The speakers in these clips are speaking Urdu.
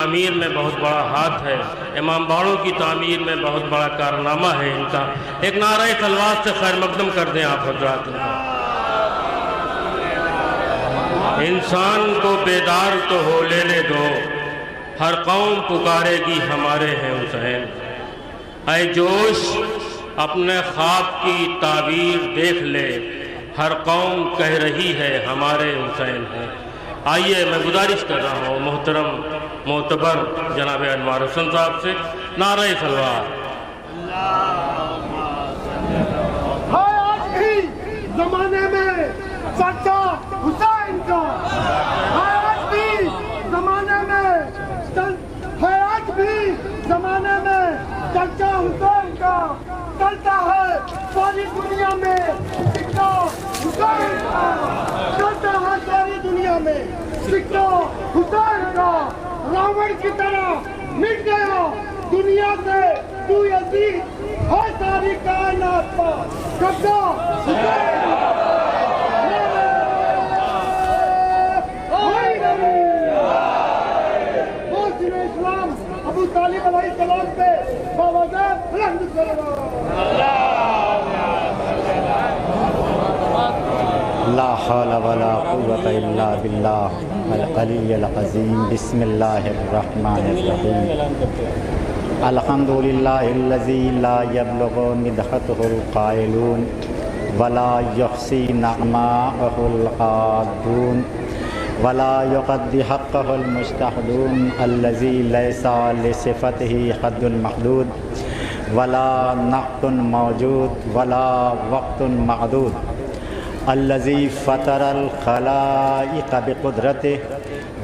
تعمیر میں بہت بڑا ہاتھ ہے، امام باڑوں کی تعمیر میں بہت بڑا کارنامہ ہے ان کا۔ ایک نعرہ صلوات سے خیر مقدم کر دیں آپ حضرات۔ انسان کو بیدار تو ہو لینے دو، ہر قوم پکارے گی ہمارے ہیں حسین۔ اے جوش اپنے خواب کی تعبیر دیکھ لے، ہر قوم کہہ رہی ہے ہمارے حسین ہیں۔ آئیے میں گزارش کر رہا ہوں محترم معتبر جناب انوار حسن صاحب سے نعرہ صلوات۔ آج بھی زمانے میں چرچا حسین کا، آج بھی زمانے میں آج بھی زمانے میں چرچا حسین کا چلتا ہے ساری دنیا میں، سکہ حسین کا چلتا ہے ساری دنیا میں، سکہ حسین کا۔ راون کی طرح مٹ گیا دنیا سے تو یزید ہے ساری کائنات پر قبضہ حسین کا۔ اسلام ابو طالب علیہ السلام پہ باوجود رحمت لا حول ولا قوة الا باللہ العلی العظیم۔ بسم اللہ الرحمن الرحیم۔ الحمد للہ الذی لا یبلغ مدحتہ القائلون ولا یحصی نعماءہ العادون ولا يقضي حقه المجتهدون الذي ليس لصفته حد محدود ولا نقط موجود ولا وقت معدود الذي فطر الخلائق بقدرته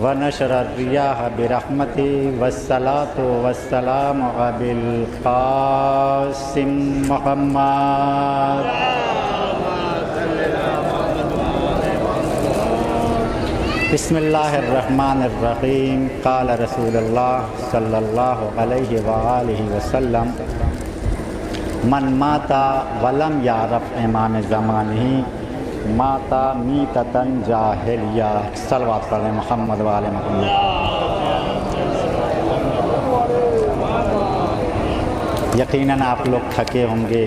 ونشر الرياح برحمته والصلاة والسلام على القاسم محمد۔ بسم اللہ الرحمن الرحیم۔ قال رسول اللہ صلی اللہ علیہ وآلہ وسلم من مات ولم یعرف امام زمانہ مات میتۃ جاہلیہ۔ صلوات پڑھیں محمد وآل محمد۔ یقیناً آپ لوگ تھکے ہوں گے،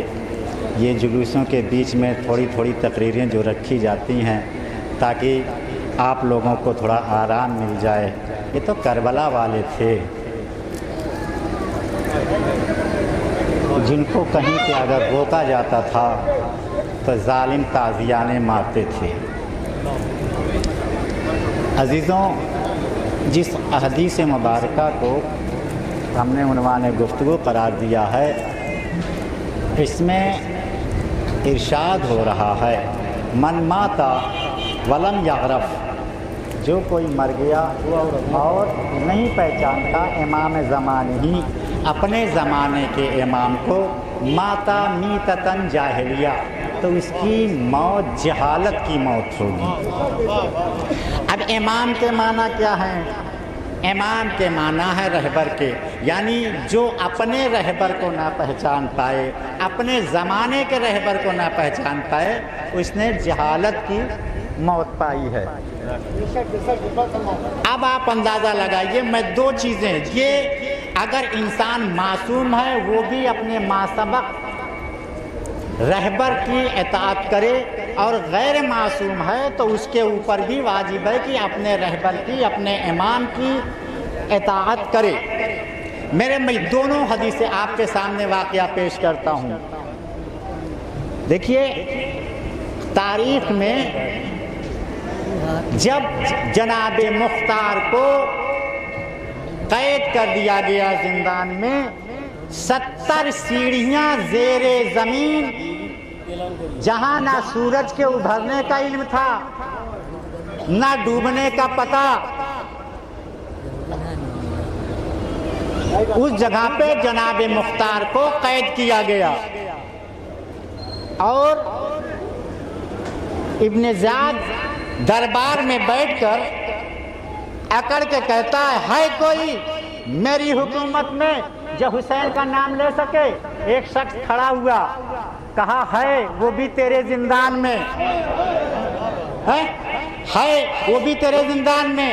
یہ جلوسوں کے بیچ میں تھوڑی تھوڑی تقریریں جو رکھی جاتی ہیں تاکہ آپ لوگوں کو تھوڑا آرام مل جائے۔ یہ تو کربلا والے تھے جن کو کہیں پہ اگر روکا جاتا تھا تو ظالم تازیانے مارتے تھے۔ عزیزوں، جس حدیث مبارکہ کو ہم نے عنوان گفتگو قرار دیا ہے، اس میں ارشاد ہو رہا ہے من مات ولم یعرف، جو کوئی مر گیا اور نہیں پہچانتا امام زمانے ہی، اپنے زمانے کے امام کو، ماتا میتتن جاہلیہ، تو اس کی موت جہالت کی موت ہوگی۔ اب امام کے معنی کیا ہے؟ امام کے معنی ہے رہبر کے، یعنی جو اپنے رہبر کو نہ پہچان پائے، اپنے زمانے کے رہبر کو نہ پہچان پائے، اس نے جہالت کی موت پائی ہے۔ اب آپ اندازہ لگائیے، میں دو چیزیں، یہ اگر انسان معصوم ہے وہ بھی اپنے ماسبق رہبر کی اطاعت کرے، اور غیر معصوم ہے تو اس کے اوپر بھی واجب ہے کہ اپنے رہبر کی، اپنے امام کی اطاعت کرے۔ میں دونوں حدیثیں آپ کے سامنے واقعہ پیش کرتا ہوں۔ دیکھیے، تاریخ میں جب جناب مختار کو قید کر دیا گیا زندان میں، 70 سیڑھیاں زیر زمین، جہاں نہ سورج کے ابھرنے کا علم تھا نہ ڈوبنے کا پتہ، اس جگہ پہ جناب مختار کو قید کیا گیا۔ اور ابن زیاد دربار میں بیٹھ کر اکڑ کے کہتا ہے کوئی میری حکومت میں جو حسین کا نام لے سکے؟ ایک شخص کھڑا ہوا، کہا ہے وہ بھی تیرے زندان میں ہے، وہ بھی تیرے زندان میں۔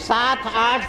7-8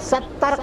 70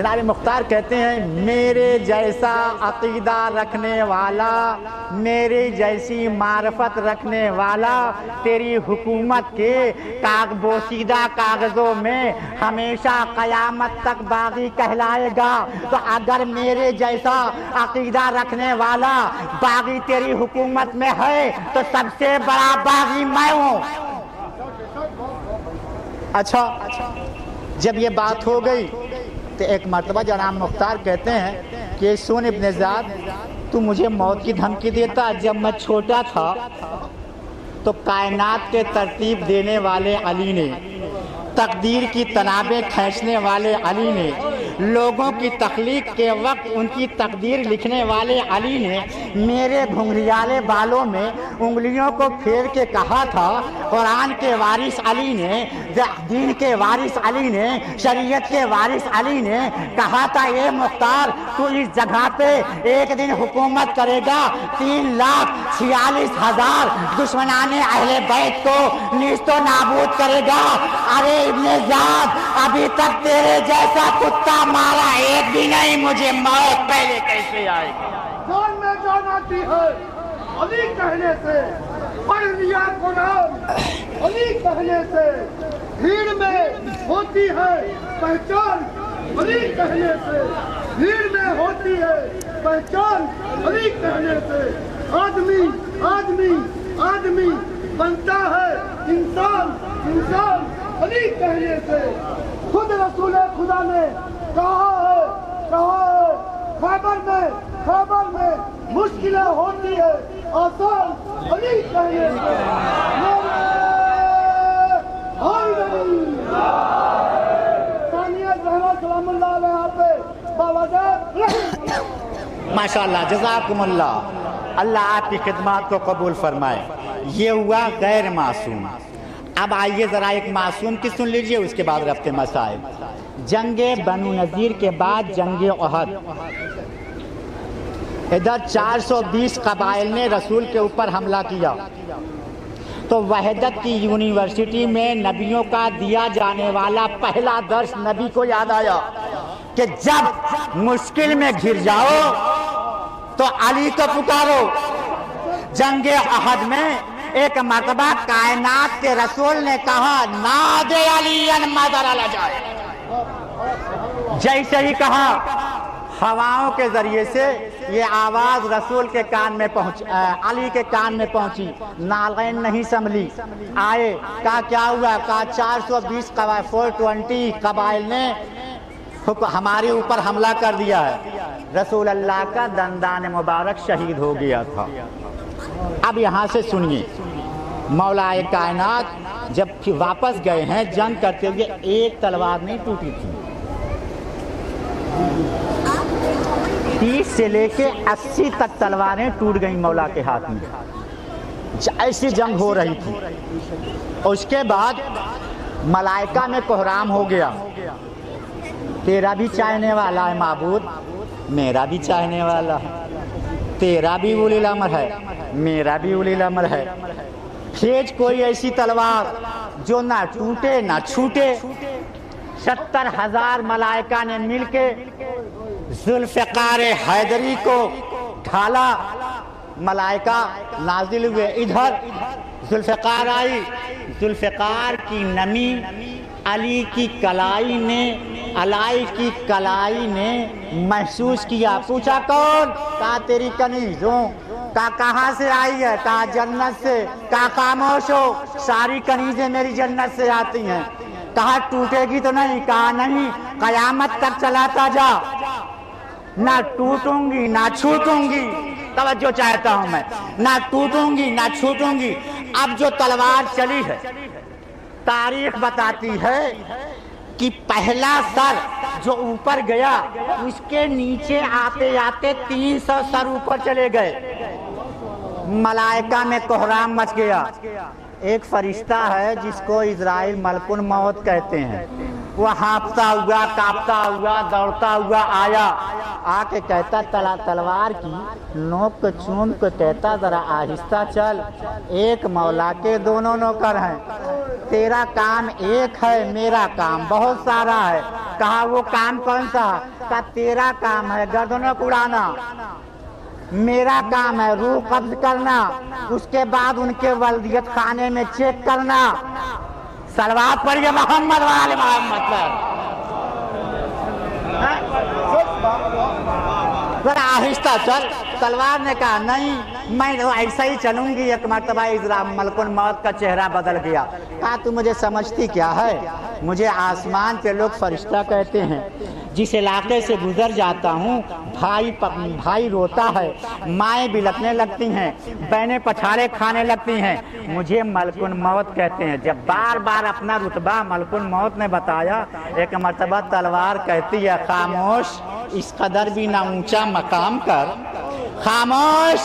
جناب مختار کہتے ہیں میرے جیسا عقیدہ رکھنے والا، میرے جیسی معرفت رکھنے والا تیری حکومت کے بوسیدہ کاغذوں میں ہمیشہ قیامت تک باغی کہلائے گا۔ تو اگر میرے جیسا عقیدہ رکھنے والا باغی تیری حکومت میں ہے تو سب سے بڑا باغی میں ہوں۔ اچھا، جب یہ بات ہو گئی تو ایک مرتبہ جناب مختار کہتے ہیں کہ سن ابن زیاد، تو مجھے موت کی دھمکی دیتا۔ جب میں چھوٹا تھا تو کائنات کے ترتیب دینے والے علی نے، تقدیر کی تنابیں کھینچنے والے علی نے، لوگوں کی تخلیق کے وقت ان کی تقدیر لکھنے والے علی نے میرے گھنگریالے بالوں میں انگلیوں کو پھیر کے کہا تھا، قرآن کے وارث علی نے، دین کے وارث علی نے، شریعت کے وارث علی نے کہا تھا اے مختار تو اس جگہ پہ ایک دن حکومت کرے گا، 3,46,000 دشمنان اہل بیت کو نیست و نابود کرے گا۔ ارے ابن زیاد، ابھی تک تیرے جیسا کتا مارا ایک بھی نہیں، مجھے موت پہلے کیسے آئے گی؟ جان میں جان آتی ہے علی کہنے سے، پڑھ لیا قرآن علی کہنے سے، بھیڑ میں ہوتی ہے پہچان علی کہنے سے، بھیڑ میں ہوتی ہے پہچان علی کہنے سے، آدمی آدمی آدمی بنتا ہے انسان انسان علی کہنے سے۔ خود رسول خدا نے کہا ہے خیبر میں مشکلیں ہوتی ہے آسان علی کہنے سے۔ ثانیہ زہرا سلام اللہ علیہ پہ ماشاءاللہ، جزاکم اللہ، اللہ آپ کی خدمات کو قبول فرمائے۔ یہ ہوا غیر معصوم۔ اب آئیے ذرا ایک معصوم کی سن لیجئے، اس کے بعد رفت مسائل۔ جنگ بنو نذیر کے بعد جنگ احد، ادھر 420 قبائل نے رسول کے اوپر حملہ کیا تو وحدت کی یونیورسٹی میں نبیوں کا دیا جانے والا پہلا درس نبی کو یاد آیا کہ جب مشکل میں گر جاؤ تو علی کو پکارو۔ جنگ احد میں ایک مرتبہ کائنات کے رسول نے کہا نادے علی مدر جائے، جیسے ہی کہا ہواؤں کے ذریعے سے یہ آواز رسول کے کان میں پہنچ علی کے کان میں پہنچی، نالین نہیں سنبھلی، آئے کہا کیا ہوا؟ کہا 420 قبائل 420 قبائل نے ہمارے اوپر حملہ کر دیا ہے۔ رسول اللہ کا دندان مبارک شہید ہو گیا تھا۔ اب یہاں سے سنیے، مولا کائنات جب واپس گئے ہیں جنگ کرتے ہوئے ایک تلوار نہیں ٹوٹی تھی، 30 سے لے کے 80 تک تلواریں ٹوٹ گئیں مولا کے ہاتھ میں، ایسی جنگ ہو رہی تھی۔ اس کے بعد ملائکہ میں کوہرام ہو گیا، تیرا بھی چاہنے والا ہے معبود، میرا بھی چاہنے والا ہے، تیرا بھی اولی الامر ہے، میرا بھی اولی الامر ہے، کھینچ کوئی ایسی تلوار جو نہ ٹوٹے نہ چھوٹے۔ 70,000 ملائکہ نے مل کے ذوالفقار حیدری کو ڈھالا، ملائکہ نازل ہوئے، ادھر ذوالفقار آئی، ذوالفقار کی نمی علی کی کلائی نے محسوس کیا، پوچھا کون؟ کہا تیری کنیز ہوں۔ کہا کہاں سے آئی ہے؟ کہا جنت سے۔ کہا خاموش ہو، ساری کنیزیں میری جنت سے آتی ہیں۔ کہا ٹوٹے گی تو نہیں؟ کہا نہیں، قیامت تک چلاتا جا، نہ ٹوٹوں گی نہ چھوٹوں گی۔ توجہ چاہتا ہوں میں، نہ ٹوٹوں گی نہ چھوٹوں گی۔ اب جو تلوار چلی ہے، تاریخ بتاتی ہے کہ پہلا سر جو اوپر گیا اس کے نیچے آتے آتے 300 سر اوپر چلے گئے، ملائکہ میں کوہرام مچ گیا۔ ایک فرشتہ ہے جس کو اسرائیل ملک الموت کہتے ہیں، وہ ہانپتا ہوا کانپتا ہوا دوڑتا ہوا آیا، آ کے کہتا تلوار کی نوک کو چوم کے کہتا ذرا آہستہ چل، ایک مولا کے دونوں نوکر ہیں، تیرا کام ایک ہے، میرا کام بہت سارا ہے۔ کہا وہ کام کون سا؟ کہا تیرا کام ہے گردنوں کو اڑانا، میرا کام ہے روح قبض کرنا، اس کے بعد ان کے ولدیت خانے میں چیک کرنا۔ صلوات پڑھیے محمد وآل محمد پر۔ ذرا آہستہ چل۔ تلوار نے کہا نہیں میں ایسا ہی چلوں گی۔ ایک مرتبہ اذرا ملک الموت کا چہرہ بدل گیا۔ کہا تو مجھے سمجھتی کیا ہے؟ مجھے آسمان پہ لوگ فرشتہ کہتے ہیں، جس علاقے سے گزر جاتا ہوں بھائی روتا ہے، مائیں بلکنے لگتی ہیں، بہنیں پچھاڑے کھانے لگتی ہیں، مجھے ملک الموت کہتے ہیں۔ جب بار بار اپنا رتبہ ملک الموت نے بتایا، ایک مرتبہ تلوار کہتی ہے خاموش، اس قدر بھی نہ اونچا مقام کر، خاموش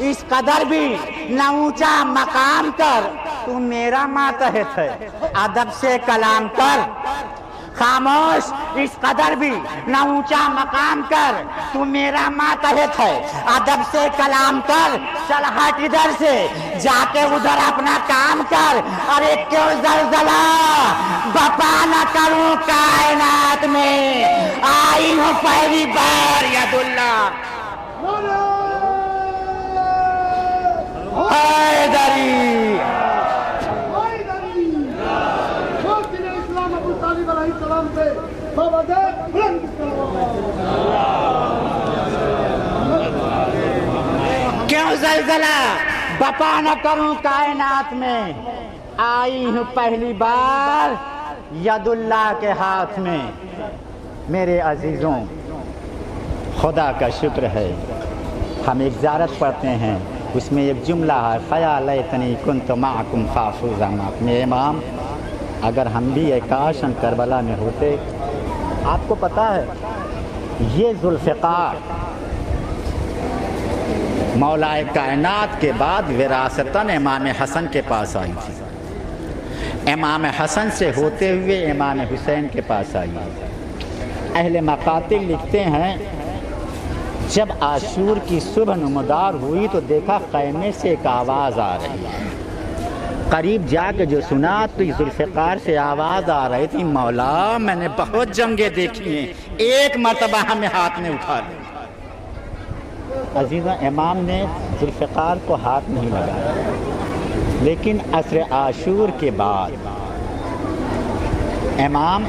اس قدر بھی نہ اونچا مقام کر، تو میرا ماتحت ہے، ادب سے کلام کر۔ خاموش اس قدر بھی نہ اونچا مقام کر، تو میرا ماتحت ہے، ادب سے کلام کر۔ چل ہٹ ادھر سے، جا کے ادھر اپنا کام کر۔ ارے کیوں زلزلہ بپا نہ کروں کائنات میں، آئی ہوں پہلی بار ید اللہ حیدری۔ اسلام ابو طالب علیہ السلام سے بلند کیوں زلزلہ بپا نہ کروں کائنات میں، آئی ہوں پہلی بار ید اللہ کے ہاتھ میں۔ میرے عزیزوں، خدا کا شکر ہے، ہم ایک زیارت پڑھتے ہیں، اس میں ایک جملہ ہے فیا لیتنی کنت معکم فافوزا معکم۔ امام اگر ہم بھی کاش ہم کربلا میں ہوتے۔ آپ کو پتہ ہے یہ ذوالفقار مولا کائنات کے بعد وراثتاً امام حسن کے پاس آئی تھی، امام حسن سے ہوتے ہوئے امام حسین کے پاس آئی۔ اہل مقاتل لکھتے ہیں جب عاشور کی صبح نمودار ہوئی تو دیکھا خیمے سے ایک آواز آ رہی ہے۔ قریب جا کے جو سنا تو ذوالفقار سے آواز آ رہی تھی مولا میں نے بہت جنگیں دیکھی ہیں، ایک مرتبہ ہمیں ہاتھ میں اٹھا لیں۔ عزیزاں امام نے ذوالفقار کو ہاتھ نہیں لگایا، لیکن عصر عاشور کے بعد امام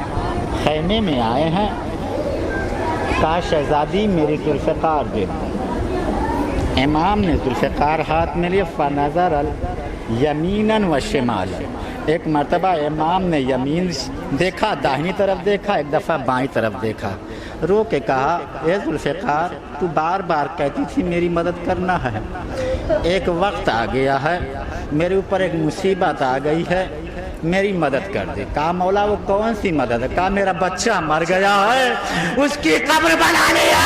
خیمے میں آئے ہیں، کہا شہزادی میری ذوالفقار دے دو۔ امام نے ذوالفقار ہاتھ میں لیے فنظر یمیناً و شمالاً، ایک مرتبہ امام نے یمین دیکھا، داہنی طرف دیکھا، ایک دفعہ بائیں طرف دیکھا، رو کے کہا اے ذوالفقار تو بار بار کہتی تھی میری مدد کرنا ہے، ایک وقت آ گیا ہے، میرے اوپر ایک مصیبت آ گئی ہے، میری مدد کر دے۔ کہا مولا وہ کون سی مدد ہے؟ کہا میرا بچہ مر گیا ہے، اس کی قبر بنا لیا۔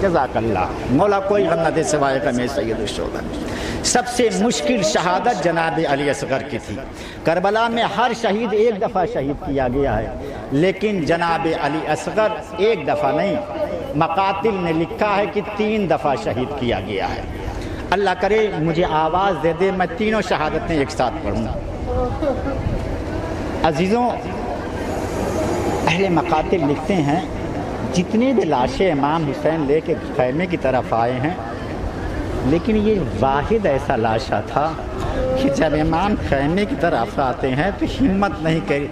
جزاک اللہ۔ مولا کوئی غم نہ دے سوائے غم سید الشہداء۔ سب سے مشکل شہادت جناب علی اصغر کی تھی۔ کربلا میں ہر شہید ایک دفعہ شہید کیا گیا ہے، لیکن جناب علی اصغر ایک دفعہ نہیں، مقاتل نے لکھا ہے کہ 3 دفعہ شہید کیا گیا ہے۔ اللہ کرے مجھے آواز دے دے میں تینوں شہادتیں ایک ساتھ پڑھوں۔ عزیزوں، اہل مقاتل لکھتے ہیں جتنے بھی لاشیں امام حسین لے کے خیمے کی طرف آئے ہیں، لیکن یہ واحد ایسا لاشا تھا کہ جب امام خیمے کی طرف آتے ہیں تو ہمت نہیں کری،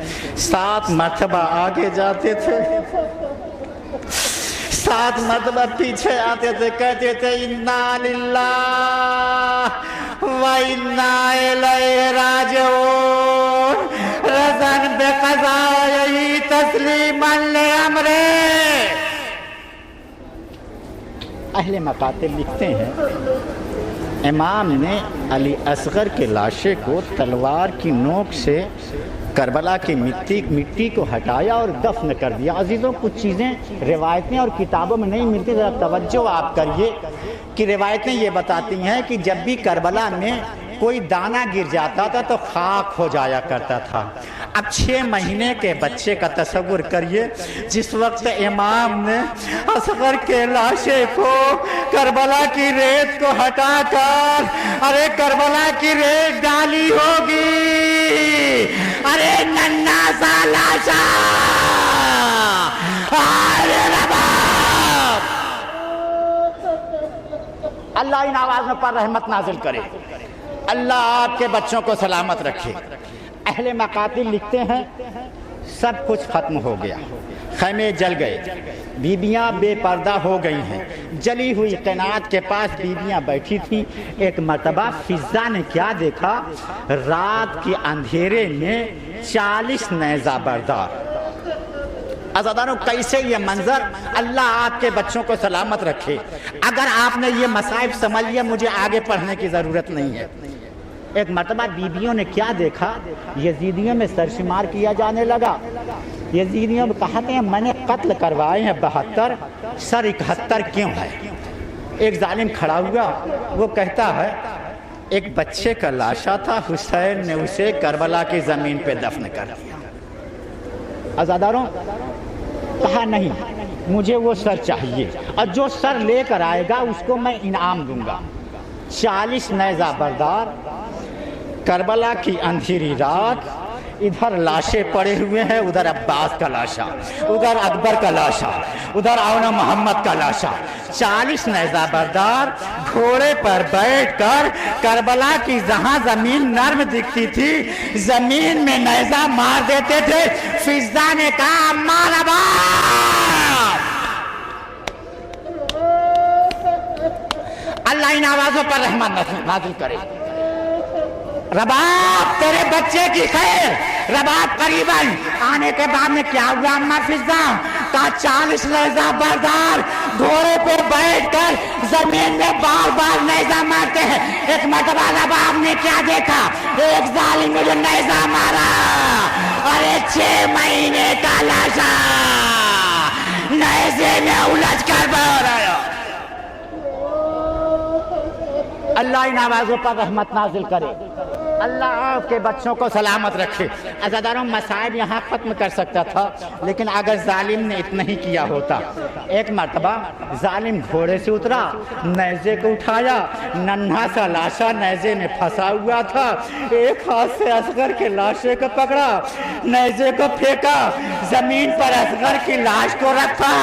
7 مرتبہ آگے جاتے تھے، 7 مرتبہ پیچھے آتے تھے، کہتے تھے انا للہ و انا الیہ راجعون رضاً بقضائہ تسلیما لامرہ۔ اہل مقاتل لکھتے ہیں امام نے علی اصغر کے لاشے کو تلوار کی نوک سے کربلا کی مٹی کو ہٹایا اور دفن کر دیا۔ عزیزوں کچھ چیزیں روایتیں اور کتابوں میں نہیں ملتی، ذرا توجہ آپ کریے کہ روایتیں یہ بتاتی ہیں کہ جب بھی کربلا میں کوئی دانہ گر جاتا تھا تو خاک ہو جایا کرتا تھا۔ اب 6 مہینے کے بچے کا تصور کریے، جس وقت امام نے اصغر کے لاشے کو کربلا کی ریت کو ہٹا کر ارے کربلا کی ریت ڈالی ہوگی، ارے ننھا سا لاشا، ارے رباب، اللہ ان آوازوں پر رحمت نازل کرے، اللہ آپ کے بچوں کو سلامت رکھے۔ اہل مقاتل لکھتے ہیں سب کچھ ختم ہو گیا، خیمے جل گئے، بیبیاں بے پردہ ہو گئی ہیں، جلی ہوئی قناعت کے پاس بیبیاں بیٹھی تھیں۔ ایک مرتبہ فضا نے کیا دیکھا، رات کے اندھیرے میں 40 نیزہ بردار۔ عزاداروں کیسے یہ منظر، اللہ آپ کے بچوں کو سلامت رکھے۔ اگر آپ نے یہ مصائب سمجھ لیا مجھے آگے پڑھنے کی ضرورت نہیں ہے۔ ایک مرتبہ بیبیوں نے کیا دیکھا، یزیدیوں میں سرشمار کیا جانے لگا۔ یزیدیوں میں کہتے ہیں میں نے قتل کروائے ہیں 72، سر 71 کیوں ہے؟ ایک ظالم کھڑا ہوا، وہ کہتا ہے ایک بچے کا لاشا تھا، حسین نے اسے کربلا کی زمین پہ دفن کر دیا۔ عزاداروں کہا نہیں مجھے وہ سر چاہیے، اور جو سر لے کر آئے گا اس کو میں انعام دوں گا۔ 40 نیزہ بردار، کربلا کی اندھیری رات، ادھر لاشیں پڑے ہوئے ہیں، ادھر عباس کا لاشا، ادھر اکبر کا لاشا، ادھر آونا محمد کا لاشا۔ 40 نیزہ بردار گھوڑے پر بیٹھ کر کربلا کی جہاں زمین نرم دکھتی تھی زمین میں نیزہ مار دیتے تھے۔ فضا نے کہا امار عباس، اللہ ان آوازوں پر رحمت نازل کرے۔ رباب تیرے بچے کی خیر، رباب قریباً آنے کے بعد میں کیا ہوا اما فضا کا 40 نیزہ بردار گھوڑے پہ بیٹھ کر زمین میں بار بار نیزہ مارتے ہیں۔ ایک مرتبہ رباب نے کیا دیکھا، ایک ظالم نے جو نیزہ مارا، ارے 6 مہینے کا لاشا نیزے میں الجھ کر باہر آیا۔ اللہ ان آوازوں پر رحمت نازل کرے، اللہ آپ کے بچوں کو سلامت رکھے۔ عزاداروں مصائب یہاں ختم کر سکتا تھا، لیکن اگر ظالم نے اتنا ہی کیا ہوتا۔ ایک مرتبہ ظالم گھوڑے سے اترا، نیزے کو اٹھایا، ننھا سا لاشا نیزے میں پھنسا ہوا تھا، ایک ہاتھ سے اصغر کے لاشے کو پکڑا، نیزے کو پھینکا، زمین پر اصغر کی لاش کو رکھا،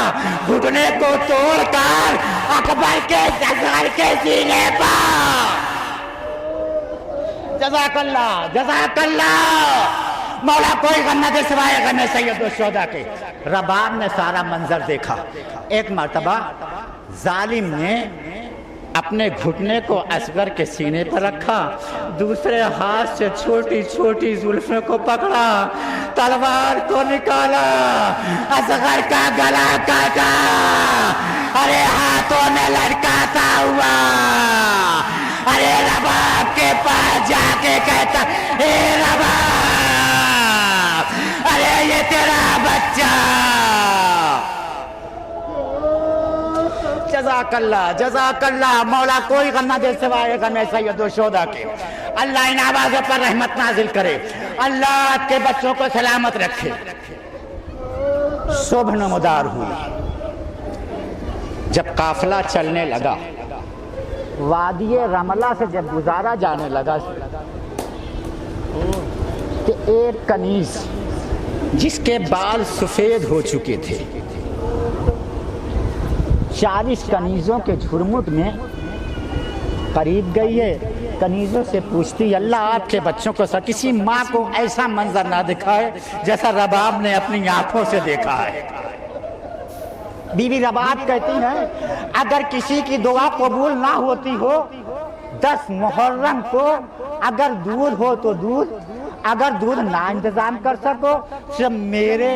گھٹنے کو توڑ کر اکبر کے اصغر کے سینے پر۔ جزاک اللہ جزاک اللہ، مولا کوئی غم نہ دے سوائے غم سید الشہداء کے۔ رباب نے سارا منظر دیکھا۔ ایک مرتبہ ظالم نے اپنے گھٹنے کو اصغر کے سینے پر رکھا، دوسرے ہاتھ سے چھوٹی چھوٹی زلفوں کو پکڑا، تلوار کو نکالا، اصغر کا گلا کاٹا، ارے ہاتھوں میں لٹکاتا ہوا، ارے رباب کے پاس جا کے کہتا اے رباب، ارے یہ تیرا بچہ۔ جزاک اللہ جزاک اللہ، مولا کوئی غم نہ دے سوائے غم سید الشہداء کے۔ اللہ ان آوازوں پر رحمت نازل کرے، اللہ آپ کے بچوں کو سلامت رکھے۔ صبح نمودار ہوئی، جب قافلہ چلنے لگا، وادی رملہ سے جب گزارا جانے لگا کہ ایک کنیز جس کے بال سفید ہو چکے تھے، 40 کنیزوں کے جھرمٹ میں قریب گئی ہے، کنیزوں سے پوچھتی اللہ آپ کے بچوں کو کسی ماں کو ایسا منظر نہ دکھائے جیسا رباب نے اپنی آنکھوں سے دیکھا ہے۔ بی بی رباب کہتی ہیں اگر کسی کی دعا قبول نہ ہوتی ہو 10 محرم کو اگر دودھ ہو تو دودھ، اگر دودھ نہ انتظام کر سکو تو میرے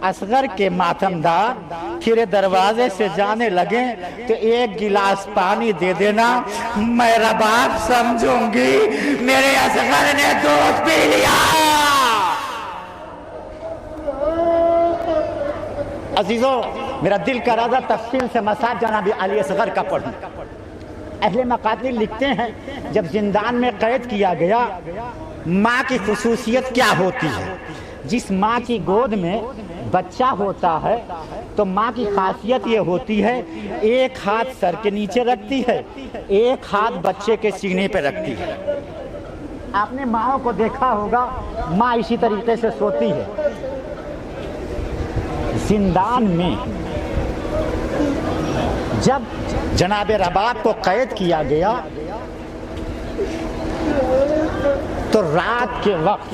اصغر کے ماتمدار پھر دروازے سے جانے لگے تو ایک گلاس پانی دے دینا، میں رباب سمجھوں گی میرے اصغر نے دودھ پی لیا۔ عزیزو، میرا دل کا رضا تفصیل سے مصاحب جناب علی اصغر کا پڑھوں۔ اہل مقاتل لکھتے ہیں جب زندان میں قید کیا گیا ماں کی خصوصیت کیا ہوتی ہے. جس ماں کی گود میں بچہ ہوتا ہے تو ماں کی خاصیت یہ ہوتی ہے ایک ہاتھ سر کے نیچے رکھتی ہے, ایک ہاتھ بچے کے سینے پہ رکھتی ہے. آپ نے ماں کو دیکھا ہوگا, ماں اسی طریقے سے سوتی ہے. زندان میں جب جناب رباب کو قید کیا گیا تو رات کے وقت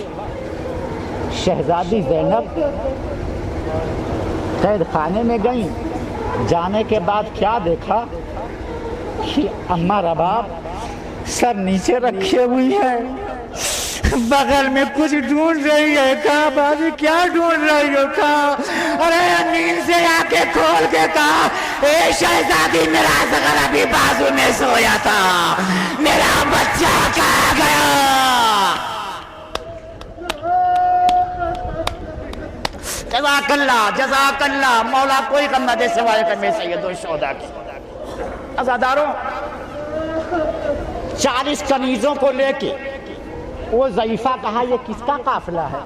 شہزادی زینب قید خانے میں گئیں. جانے کے بعد کیا دیکھا کہ اماں رباب سر نیچے رکھے ہوئی ہے, بغل میں کچھ ڈھونڈ رہی ہے. کہا بابی کیا ڈھونڈ رہی ہو؟ کہا ارے نیند سے آ کے کھول کے کہا اے شہزادی میرا اصغر ابھی بازو میں سویا تھا, میرا بچہ کہاں گیا؟ جزاک اللہ جزاک اللہ. مولا کوئی غم نہ دے سوائے کہ سید الشہداء کی. عزاداروں 40 کنیزوں کو لے کے وہ ضعیفہ, کہا یہ کس کا قافلہ ہے؟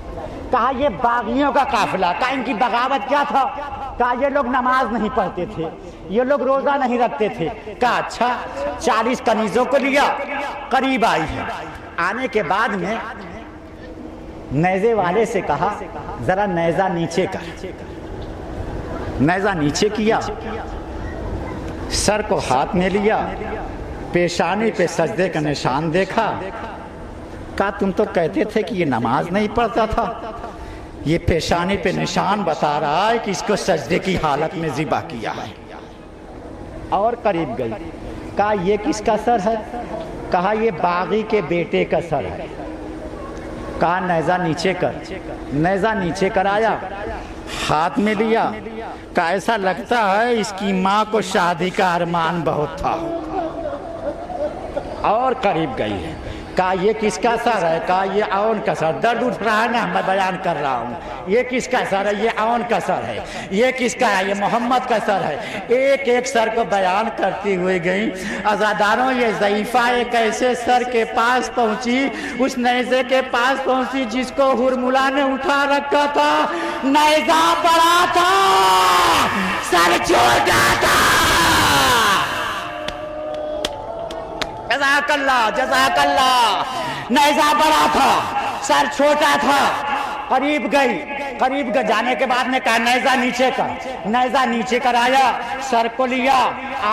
کہا یہ باغیوں کا قافلہ. کہا ان کی بغاوت کیا تھا؟ کہا یہ لوگ نماز نہیں پڑھتے تھے, یہ لوگ روزہ نہیں رکھتے تھے. کہا اچھا. 40 کنیزوں کو لیا, قریب آئی ہے. آنے کے بعد میں نیزے والے سے کہا ذرا نیزہ نیچے کر. نیزہ نیچے کیا, سر کو ہاتھ میں لیا, پیشانی پہ سجدے کا نشان دیکھا. کہا تم تو کہتے تھے کہ یہ نماز نہیں پڑھتا تھا, یہ پیشانی پہ نشان بتا رہا ہے کہ اس کو سجدے کی حالت میں ذبح کیا ہے. اور قریب گئی. کہا یہ کس کا سر ہے؟ کہا یہ باغی کے بیٹے کا سر ہے. کہا نیزہ نیچے کر. نیزہ نیچے کرایا, ہاتھ میں لیا. کہا ایسا لگتا ہے اس کی ماں کو شادی کا ارمان بہت تھا. اور قریب گئی ہے. کہا یہ کس کا سر ہے؟ کہا یہ اون کا سر. درد اٹھ رہا ہے نا, میں بیان کر رہا ہوں. یہ کس کا سر ہے؟ یہ اون کا سر ہے. یہ کس کا ہے؟ یہ محمد کا سر ہے. ایک ایک سر کو بیان کرتی ہوئی گئی. عزاداروں یہ ضعیفہ ایک ایسے سر کے پاس پہنچی, اس نیزے کے پاس پہنچی جس کو ہرملا نے اٹھا رکھا تھا. نیزہ بڑا تھا, سر چھوٹا تھا. جزاک اللہ جزاک اللہ. نیزہ بڑا تھا, سر چھوٹا تھا. قریب گئی. قریب جانے کے بعد نے کہا نیزہ نیچے کر. نیزہ نیچے کرایا, سر کو لیا,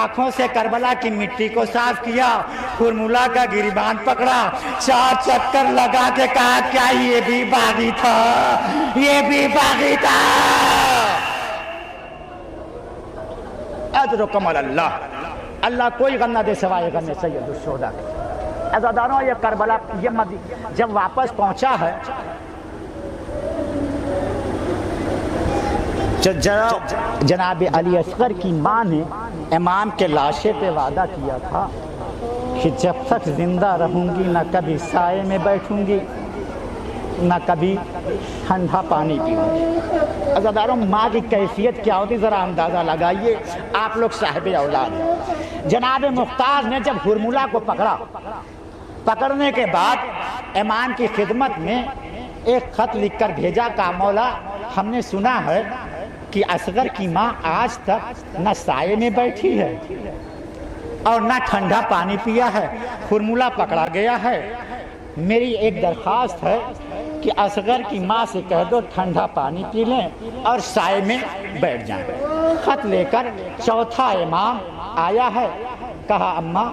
آنکھوں سے کربلا کی مٹی کو صاف کیا, ہرملا کا گریبان پکڑا, 4 چکر لگا کے کہا کیا یہ بھی باغی تھا؟ یہ بھی باغی تھا. اجرکم اللہ. اللہ کوئی غم نہ دے سوائے غم سید الشہداء کے. عزاداروں یہ کربلا یہ جب واپس پہنچا ہے, جناب علی اصغر کی ماں نے امام کے لاشے پہ وعدہ کیا تھا کہ جب تک زندہ رہوں گی نہ کبھی سائے میں بیٹھوں گی نہ کبھی ٹھنڈا پانی پیوں گی. عزاداروں ماں کی کیفیت کیا ہوتی ذرا اندازہ لگائیے, آپ لوگ صاحب اولاد ہیں. جناب مختار نے جب ہرملا کو پکڑا, پکڑنے کے بعد امام کی خدمت میں ایک خط لکھ کر بھیجا. کہا مولا ہم نے سنا ہے کہ اصغر کی ماں آج تک نہ سائے میں بیٹھی ہے اور نہ ٹھنڈا پانی پیا ہے, ہرملا پکڑا گیا ہے. میری ایک درخواست ہے کہ اصغر کی ماں سے کہہ دو ٹھنڈا پانی پی لیں اور سائے میں بیٹھ جائیں. خط لے کر چوتھا امام آیا ہے. کہا اماں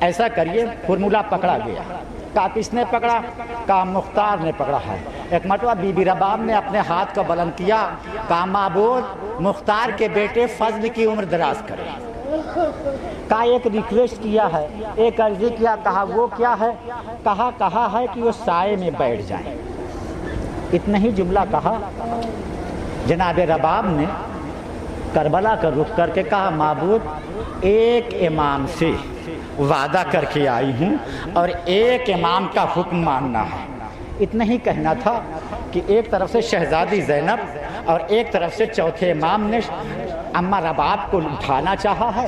ایسا کریے, ہرملا پکڑا گیا. کہا کس نے پکڑا؟ کہا مختار نے پکڑا ہے. ایک مرتبہ بی بی رباب نے اپنے ہاتھ کو بلند کیا. کہا معبود مختار کے بیٹے فضل کی عمر دراز کرے. کہا ایک ریکویسٹ کیا ہے, ایک عرضی کیا. کہا وہ کیا ہے؟ کہا ہے کہ وہ سائے میں بیٹھ جائیں. اتنا ہی جملہ کہا. جناب رباب نے کربلا کا رخ کر کے کہا معبود ایک امام سے وعدہ کر کے آئی ہوں اور ایک امام کا حکم ماننا ہے. اتنا ہی کہنا تھا کہ ایک طرف سے شہزادی زینب اور ایک طرف سے چوتھے امام نے اماں رباب کو اٹھانا چاہا ہے